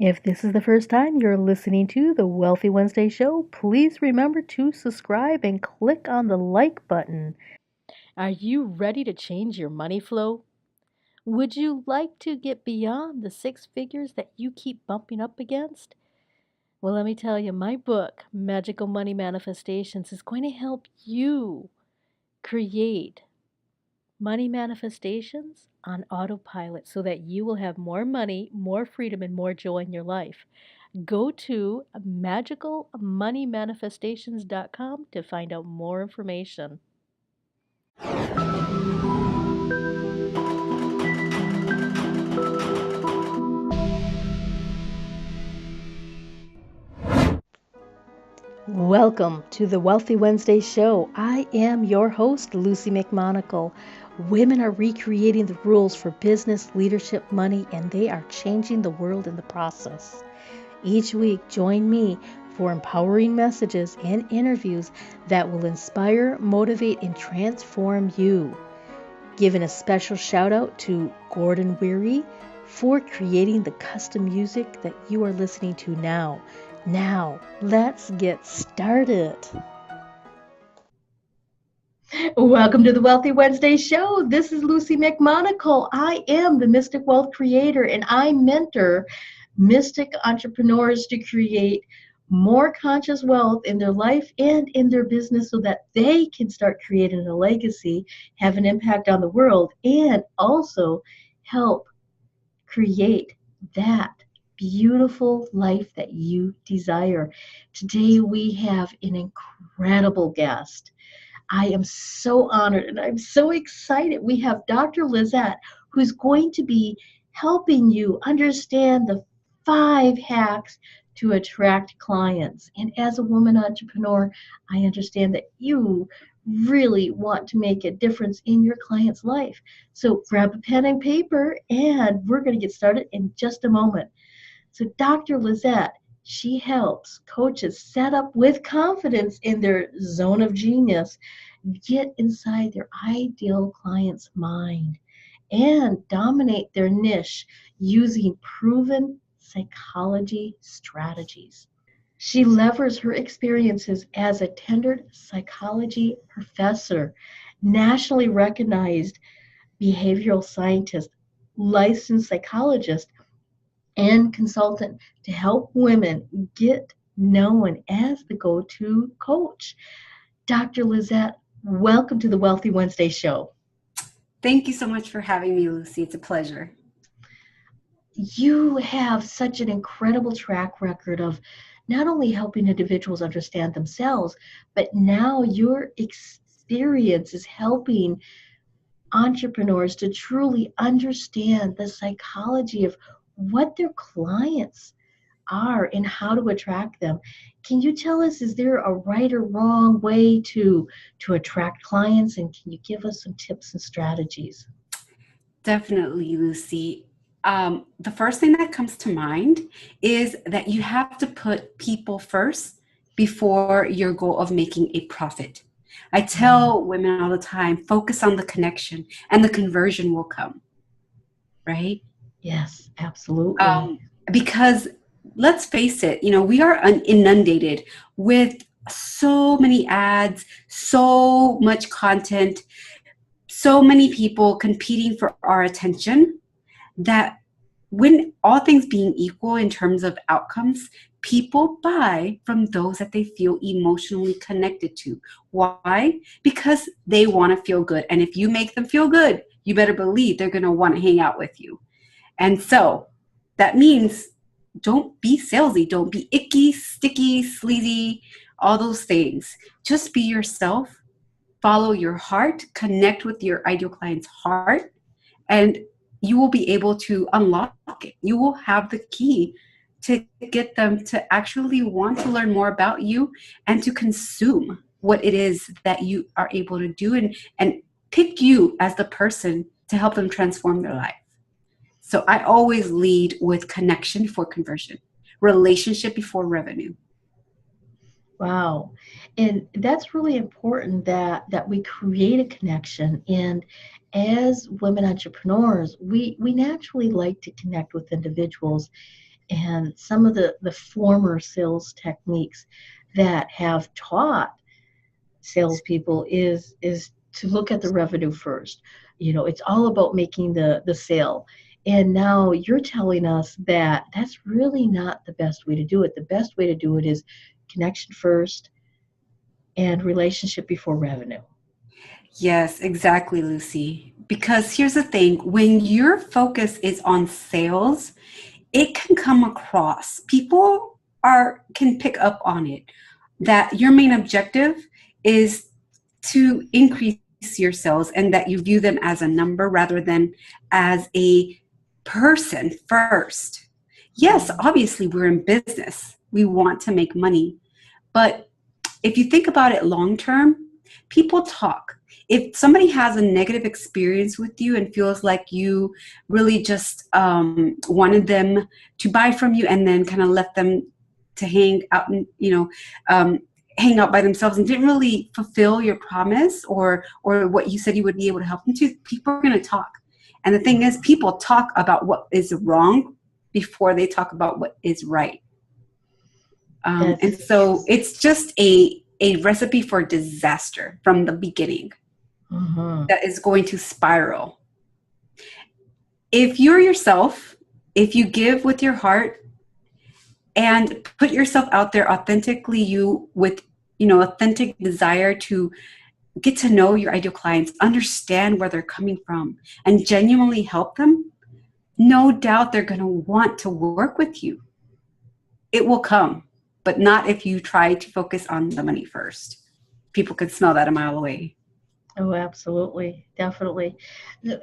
If this is the first time you're listening to the Wealthy Wednesday show, please remember to subscribe and click on the like button. Are you ready to change your money flow? Would you like to get beyond the six figures that you keep bumping up against? Well, let me tell you, my book, Magical Money Manifestations, is going to help you create money manifestations on autopilot so that you will have more money, more freedom, and more joy in your life. Go to magicalmoneymanifestations.com to find out more information. Welcome to the Wealthy Wednesday show. I am your host, Luci McMonagle. Women are recreating the rules for business, leadership, money, and they are changing the world in the process. Each week, join me for empowering messages and interviews that will inspire, motivate, and transform you. Giving a special shout out to Gordon Weary for creating the custom music that you are listening to now. Now, let's get started. Welcome to the Wealthy Wednesday show. This is Luci McMonagle. I am the Mystic Wealth Creator, and I mentor mystic entrepreneurs to create more conscious wealth in their life and in their business so that they can start creating a legacy, have an impact on the world, and also help create that beautiful life that you desire. Today we have an incredible guest. I am so honored and I'm so excited. We have Dr. Lizette, who's going to be helping you understand the 5 hacks to attract clients. And as a woman entrepreneur, I understand that you really want to make a difference in your client's life. So grab a pen and paper and we're going to get started in just a moment. So Dr. Lizette, she helps coaches set up with confidence in their zone of genius, get inside their ideal client's mind, and dominate their niche using proven psychology strategies. She leverages her experiences as a tenured psychology professor, nationally recognized behavioral scientist, licensed psychologist, and consultant to help women get known as the go-to coach. Dr. Lizette, welcome to the Wealthy Wednesday show. Thank you so much for having me, Luci. It's a pleasure. You have such an incredible track record of not only helping individuals understand themselves, but now your experience is helping entrepreneurs to truly understand the psychology of what their clients are and how to attract them. Can you tell us, is there a right or wrong way to attract clients, and can you give us some tips and strategies? Definitely, Luci. The first thing that comes to mind is that you have to put people first before your goal of making a profit. I tell women all the time, focus on the connection and the conversion will come, right? Yes, absolutely. Because let's face it, we are inundated with so many ads, so much content, so many people competing for our attention that when all things being equal in terms of outcomes, people buy from those that they feel emotionally connected to. Why? Because they want to feel good. And if you make them feel good, you better believe they're going to want to hang out with you. And so that means don't be salesy. Don't be icky, sticky, sleazy, all those things. Just be yourself. Follow your heart. Connect with your ideal client's heart. And you will be able to unlock it. You will have the key to get them to actually want to learn more about you and to consume what it is that you are able to do and pick you as the person to help them transform their life. So I always lead with connection before conversion, relationship before revenue. Wow. And that's really important that we create a connection. And as women entrepreneurs, we naturally like to connect with individuals And some of the former sales techniques that have taught salespeople is to look at the revenue first. It's all about making the sale. And now you're telling us that that's really not the best way to do it. The best way to do it is connection first and relationship before revenue. Yes, exactly, Lucy. Because here's the thing, when your focus is on sales, it can come across. People can pick up on it that your main objective is to increase your sales and that you view them as a number rather than as a person first. Yes, obviously we're in business. We want to make money. But if you think about it long term, people talk. If somebody has a negative experience with you and feels like you really just wanted them to buy from you and then kind of left them to hang out and, hang out by themselves and didn't really fulfill your promise or what you said you would be able to help them to, people are going to talk. And the thing is, people talk about what is wrong before they talk about what is right. And so it's just a recipe for disaster from the beginning that is going to spiral. If you're yourself, if you give with your heart and put yourself out there authentically, you with, authentic desire to get to know your ideal clients, understand where they're coming from, and genuinely help them, no doubt they're going to want to work with you. It will come, but not if you try to focus on the money first. People can smell that a mile away. Oh, absolutely. Definitely.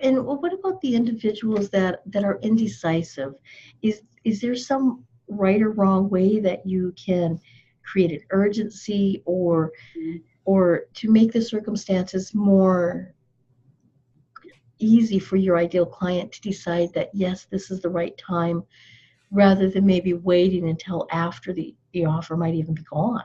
And what about the individuals that are indecisive? Is there some right or wrong way that you can create an urgency or to make the circumstances more easy for your ideal client to decide that, yes, this is the right time, rather than maybe waiting until after the offer might even be gone?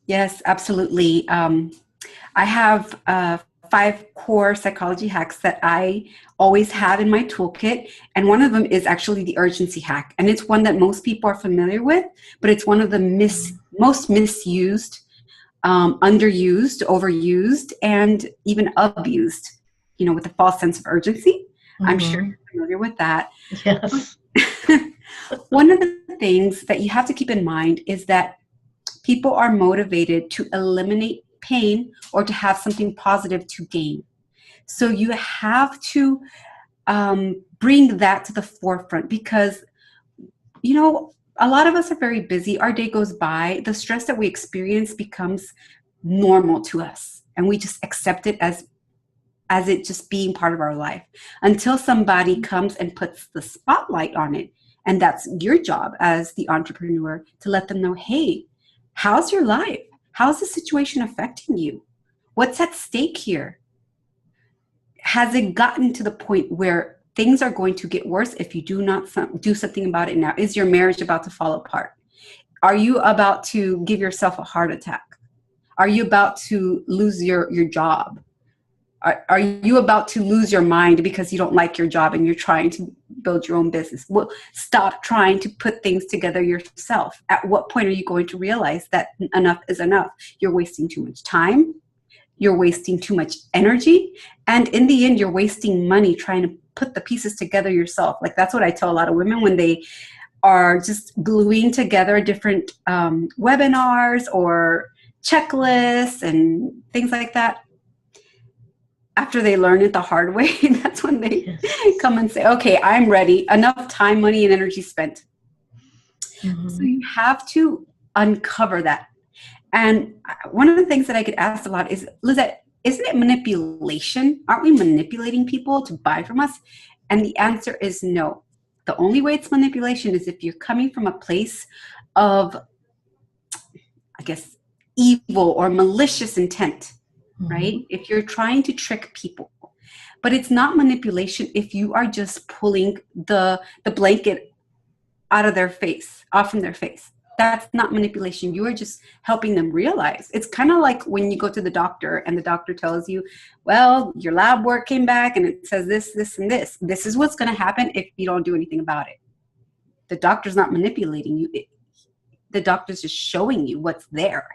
Yes, absolutely. I have 5 core psychology hacks that I always have in my toolkit. And one of them is actually the urgency hack. And it's one that most people are familiar with, but it's one of the most misused, underused, overused, and even abused, with a false sense of urgency. I'm sure you're familiar with that. Yes. One of the things that you have to keep in mind is that people are motivated to eliminate pain or to have something positive to gain. So you have to bring that to the forefront because, a lot of us are very busy. Our day goes by. The stress that we experience becomes normal to us, and we just accept it as it just being part of our life until somebody comes and puts the spotlight on it. And that's your job as the entrepreneur to let them know, hey, how's your life? How's the situation affecting you? What's at stake here? Has it gotten to the point where things are going to get worse if you do not do something about it now? Is your marriage about to fall apart? Are you about to give yourself a heart attack? Are you about to lose your job? Are you about to lose your mind because you don't like your job and you're trying to build your own business? Well, stop trying to put things together yourself. At what point are you going to realize that enough is enough? You're wasting too much time. You're wasting too much energy. And in the end, you're wasting money trying to put the pieces together yourself. Like that's what I tell a lot of women when they are just gluing together different webinars or checklists and things like that. After they learn it the hard way, that's when they come and say, okay, I'm ready. Enough time, money, and energy spent. So you have to uncover that. And one of the things that I get asked a lot is, Lizette, isn't it manipulation? Aren't we manipulating people to buy from us? And the answer is no. The only way it's manipulation is if you're coming from a place of, I guess, evil or malicious intent. Right? If you're trying to trick people. But it's not manipulation if you are just pulling the blanket out of their face, off from their face. That's not manipulation. You are just helping them realize. It's kind of like when you go to the doctor and the doctor tells you, well, your lab work came back and it says this, this, and this. This is what's going to happen if you don't do anything about it. The doctor's not manipulating you. The doctor's just showing you what's there.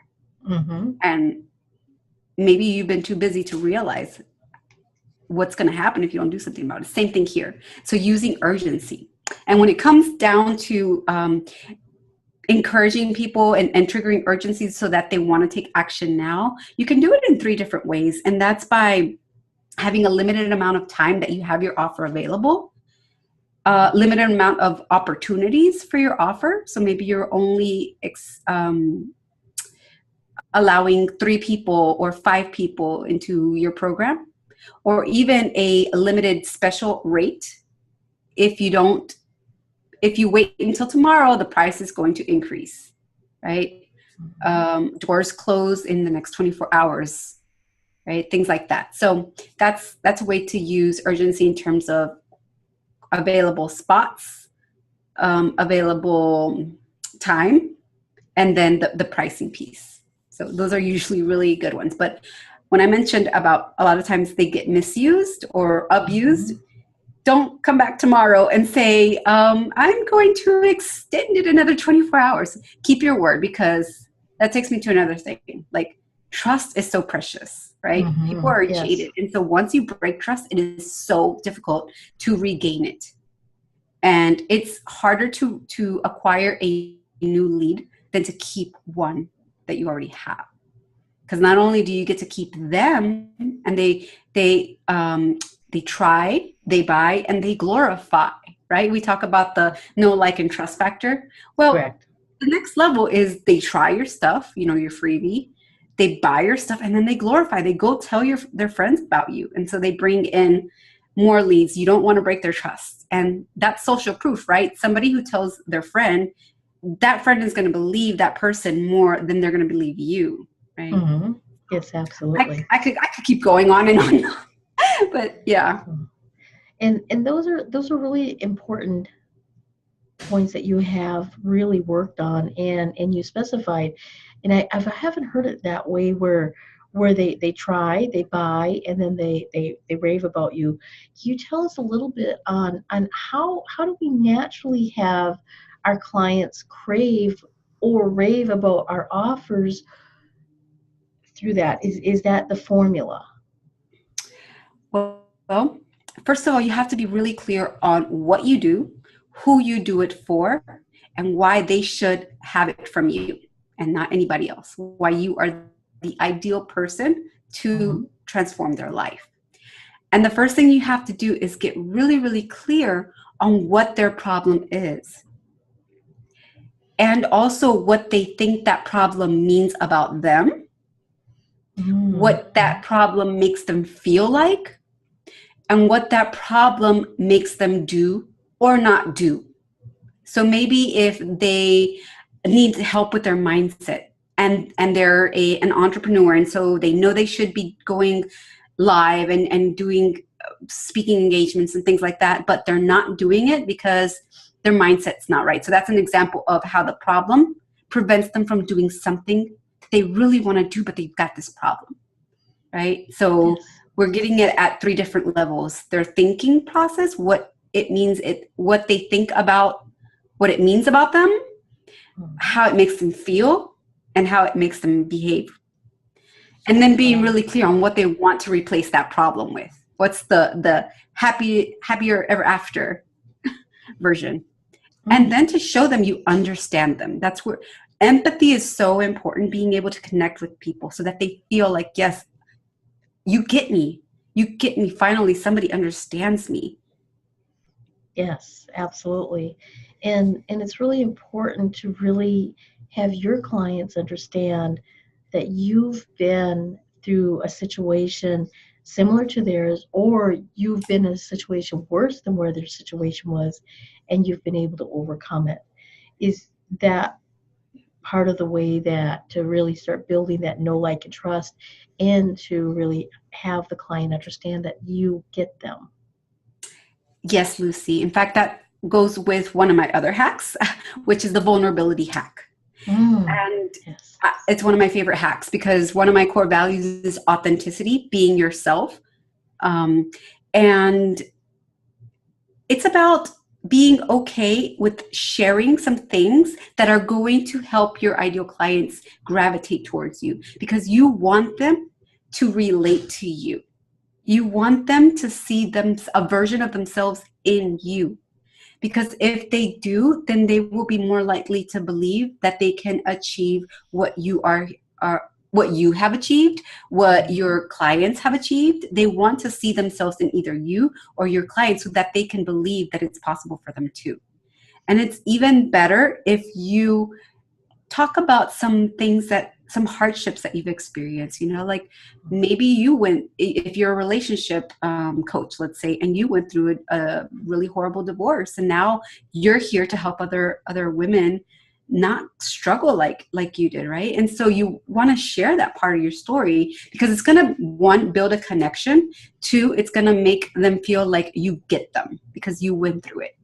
Mm-hmm. And maybe you've been too busy to realize what's going to happen if you don't do something about it. Same thing here. So using urgency. And when it comes down to encouraging people and triggering urgency so that they want to take action now, you can do it in 3 different ways. And that's by having a limited amount of time that you have your offer available, limited amount of opportunities for your offer. So maybe you're only allowing 3 people or 5 people into your program, or even a limited special rate. If you wait until tomorrow, the price is going to increase, right? Doors close in the next 24 hours, right? Things like that. So that's a way to use urgency in terms of available spots, available time, and then the pricing piece. So those are usually really good ones. But when I mentioned about a lot of times they get misused or abused, don't come back tomorrow and say, I'm going to extend it another 24 hours. Keep your word, because that takes me to another thing. Like, trust is so precious, right? Mm-hmm. People are Yes. jaded. And so once you break trust, it is so difficult to regain it. And it's harder to acquire a new lead than to keep one that you already have. Because not only do you get to keep them, and they try, they buy, and they glorify, right? We talk about the know, like, and trust factor. Well, Correct. The next level is they try your stuff, your freebie, they buy your stuff, and then they glorify. They go tell their friends about you. And so they bring in more leads. You don't want to break their trust. And that's social proof, right? Somebody who tells their friend, that friend is going to believe that person more than they're going to believe you, right? Mm-hmm. Yes, absolutely. I could keep going on and on, but yeah. And those are really important points that you have really worked on and you specified. And I haven't heard it that way where they try, they buy, and then they rave about you. Can you tell us a little bit on how do we naturally have our clients crave or rave about our offers through that? Is that the formula? Well, first of all, you have to be really clear on what you do, who you do it for, and why they should have it from you and not anybody else. Why you are the ideal person to transform their life. And the first thing you have to do is get really, really clear on what their problem is. And also what they think that problem means about them, what that problem makes them feel like, and what that problem makes them do or not do. So maybe if they need help with their mindset and they're an entrepreneur, and so they know they should be going live and doing speaking engagements and things like that, but they're not doing it because their mindset's not right. So that's an example of how the problem prevents them from doing something they really want to do, but they've got this problem, right? So we're getting it at 3 different levels. Their thinking process, what it means, what they think about, what it means about them, how it makes them feel, and how it makes them behave. And then being really clear on what they want to replace that problem with. What's the happier ever after version. And then to show them you understand them. That's where empathy is so important, being able to connect with people so that they feel like, yes, you get me. You get me. Finally, somebody understands me. Yes, absolutely. And it's really important to really have your clients understand that you've been through a situation similar to theirs, or you've been in a situation worse than where their situation was, and you've been able to overcome it. Is that part of the way that to really start building that know, like, and trust, and to really have the client understand that you get them? Yes, Lucy. In fact, that goes with one of my other hacks, which is the vulnerability hack. And it's one of my favorite hacks because one of my core values is authenticity, being yourself. And it's about being okay with sharing some things that are going to help your ideal clients gravitate towards you, because you want them to relate to you. You want them to see a version of themselves in you. Because if they do, then they will be more likely to believe that they can achieve what what you have achieved, what your clients have achieved. They want to see themselves in either you or your clients so that they can believe that it's possible for them too. And it's even better if you talk about some hardships that you've experienced, like maybe if you're a relationship coach, let's say, and you went through a really horrible divorce, and now you're here to help other women not struggle like you did, right? And so you want to share that part of your story, because it's going to, one, build a connection. Two, it's going to make them feel like you get them because you went through it.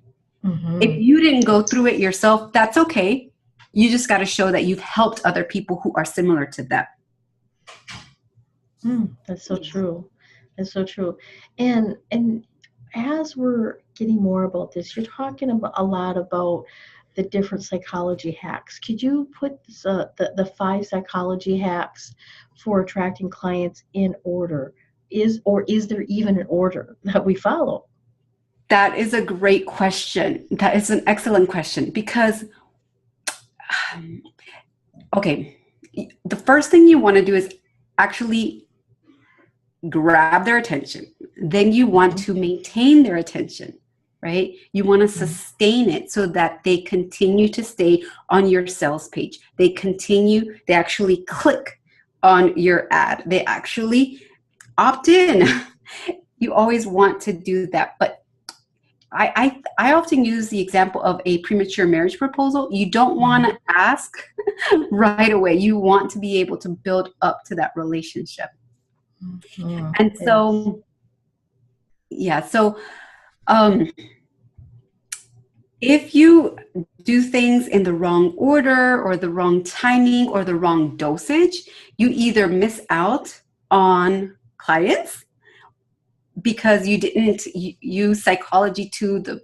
Mm-hmm. If you didn't go through it yourself, that's okay. You just got to show that you've helped other people who are similar to them. That's so true. That's so true. And as we're getting more about this, you're talking about a lot about the different psychology hacks. Could you put the 5 psychology hacks for attracting clients in order? Is there even an order that we follow? That is a great question. That is an excellent question, because okay, the first thing you want to do is actually grab their attention. Then you want to maintain their attention, right? You want to sustain it so that they continue to stay on your sales page. They actually click on your ad. They actually opt in. You always want to do that. But I often use the example of a premature marriage proposal. You don't want to ask right away. You want to be able to build up to that relationship. And so, if you do things in the wrong order or the wrong timing or the wrong dosage, you either miss out on clients because you didn't use psychology to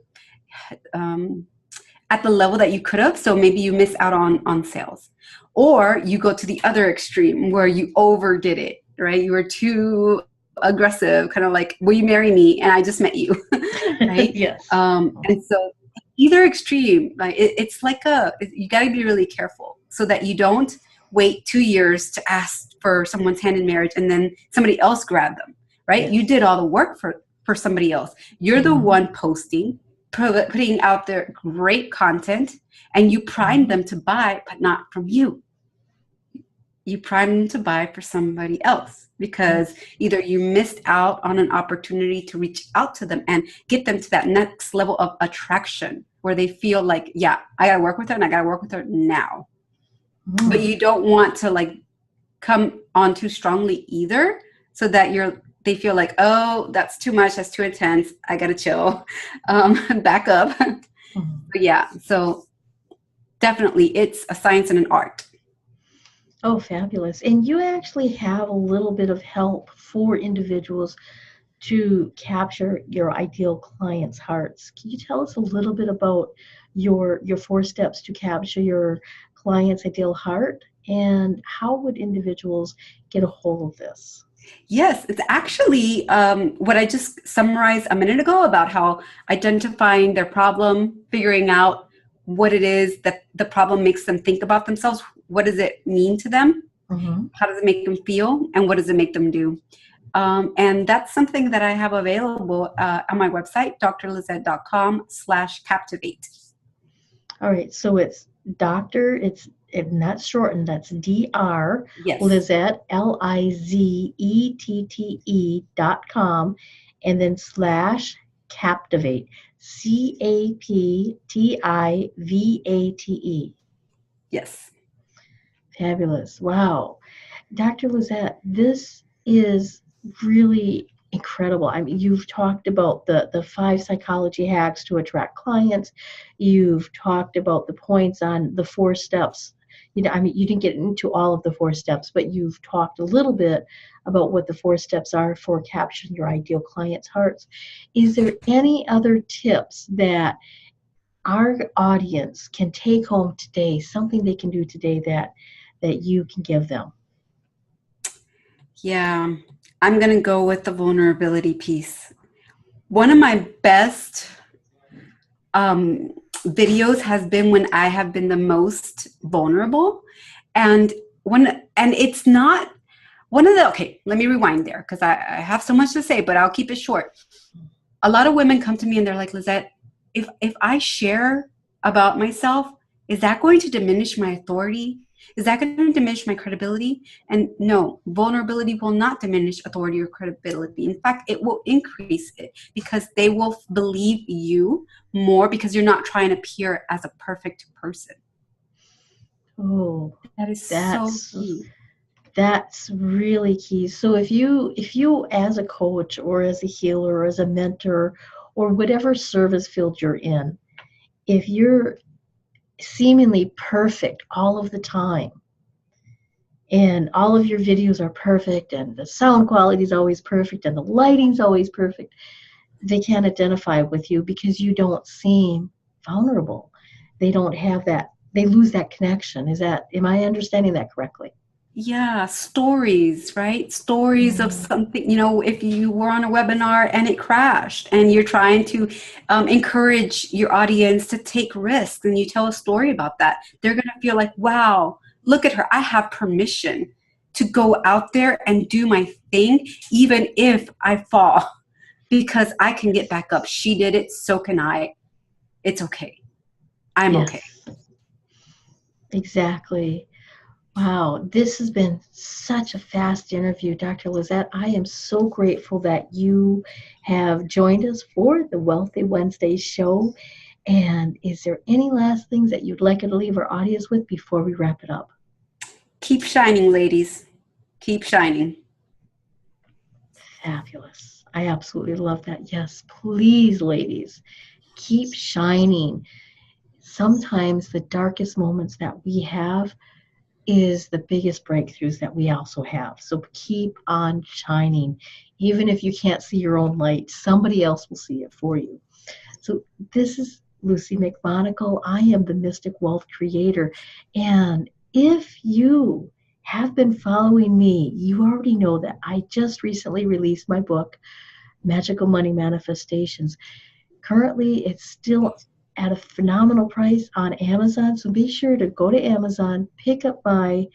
at the level that you could have. So maybe you miss out on sales, or you go to the other extreme where you overdid it, right? You were too aggressive, kind of like, will you marry me? And I just met you, right? Yes. And so either extreme, like it's like you got to be really careful so that you don't wait 2 years to ask for someone's hand in marriage and then somebody else grab them. Right? Yes. You did all the work for somebody else. You're the one posting, putting out their great content, and you prime them to buy, but not from you. You prime them to buy for somebody else because either you missed out on an opportunity to reach out to them and get them to that next level of attraction where they feel like, yeah, I got to work with her and I got to work with her now. But you don't want to come on too strongly either, so that they feel like, oh, that's too much. That's too intense. I got to chill, back up. So definitely it's a science and an art. Oh, fabulous. And you actually have a little bit of help for individuals to capture your ideal clients' hearts. Can you tell us a little bit about your 4 steps to capture your client's ideal heart, and how would individuals get a hold of this? Yes, it's actually what I just summarized a minute ago about how identifying their problem, figuring out what it is that the problem makes them think about themselves. What does it mean to them? How does it make them feel? And what does it make them do? And that's something that I have available on my website, drlizette.com/captivate. All right. So it's and that's shortened, that's Dr. Yes. Lizette, LIZETTE.com, and then /captivate, CAPTIVATE. Yes. Fabulous. Wow. Dr. Lizette, this is really incredible. I mean, you've talked about the 5 psychology hacks to attract clients. You've talked about the points on the 4 steps. You didn't get into all of the 4 steps, but you've talked a little bit about what the 4 steps are for capturing your ideal clients' hearts. Is there any other tips that our audience can take home today, something they can do today that you can give them? Yeah, I'm going to go with the vulnerability piece. One of my best videos has been when I have been the most vulnerable. And it's not one of the, okay, let me rewind there because I have so much to say, but I'll keep it short. A lot of women come to me and they're like, Lizette, if I share about myself, is that going to diminish my authority? Is that going to diminish my credibility? And no, vulnerability will not diminish authority or credibility. In fact, it will increase it because they will believe you more because you're not trying to appear as a perfect person. Oh, That is so key. That's really key. So if you as a coach or as a healer or as a mentor or whatever service field you're in, if you're seemingly perfect all of the time and all of your videos are perfect and the sound quality is always perfect and the lighting's always perfect, they can't identify with you because you don't seem vulnerable. They don't have that, they lose that connection. Am I understanding that correctly? Yeah, stories, right? Stories of something, if you were on a webinar and it crashed and you're trying to encourage your audience to take risks and you tell a story about that, they're going to feel like, wow, look at her. I have permission to go out there and do my thing, even if I fall, because I can get back up. She did it, so can I. It's okay. I'm okay. Exactly. Wow, this has been such a fast interview, Dr. Lizette. I am so grateful that you have joined us for the Wealthy Wednesday show. And is there any last things that you'd like to leave our audience with before we wrap it up? Keep shining, ladies. Keep shining. Fabulous. I absolutely love that. Yes, please, ladies, keep shining. Sometimes the darkest moments that we have is the biggest breakthroughs that we also have. So keep on shining. Even if you can't see your own light, somebody else will see it for you. So this is Luci McMonagle. I am the Mystic Wealth Creator. And if you have been following me, you already know that I just recently released my book, Magical Money Manifestations. Currently, it's still at a phenomenal price on Amazon. So be sure to go to Amazon, pick up my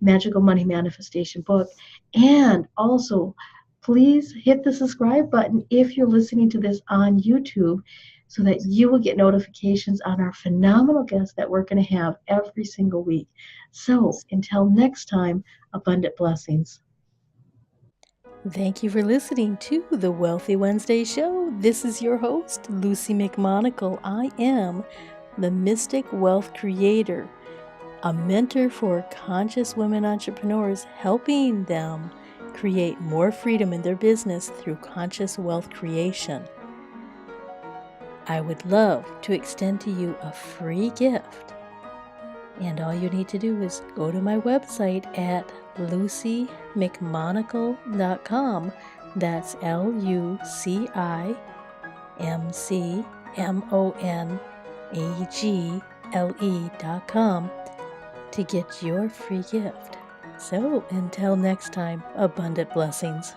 Magical Money Manifestation book, and also please hit the subscribe button if you're listening to this on YouTube so that you will get notifications on our phenomenal guests that we're going to have every single week. So until next time, abundant blessings. Thank you for listening to the Wealthy Wednesday Show. This is your host, Luci McMonagle. I am the Mystic Wealth Creator, a mentor for conscious women entrepreneurs, helping them create more freedom in their business through conscious wealth creation. I would love to extend to you a free gift. And all you need to do is go to my website at lucimcmonagle.com. That's LuciMcmonagle.com to get your free gift. So until next time, abundant blessings.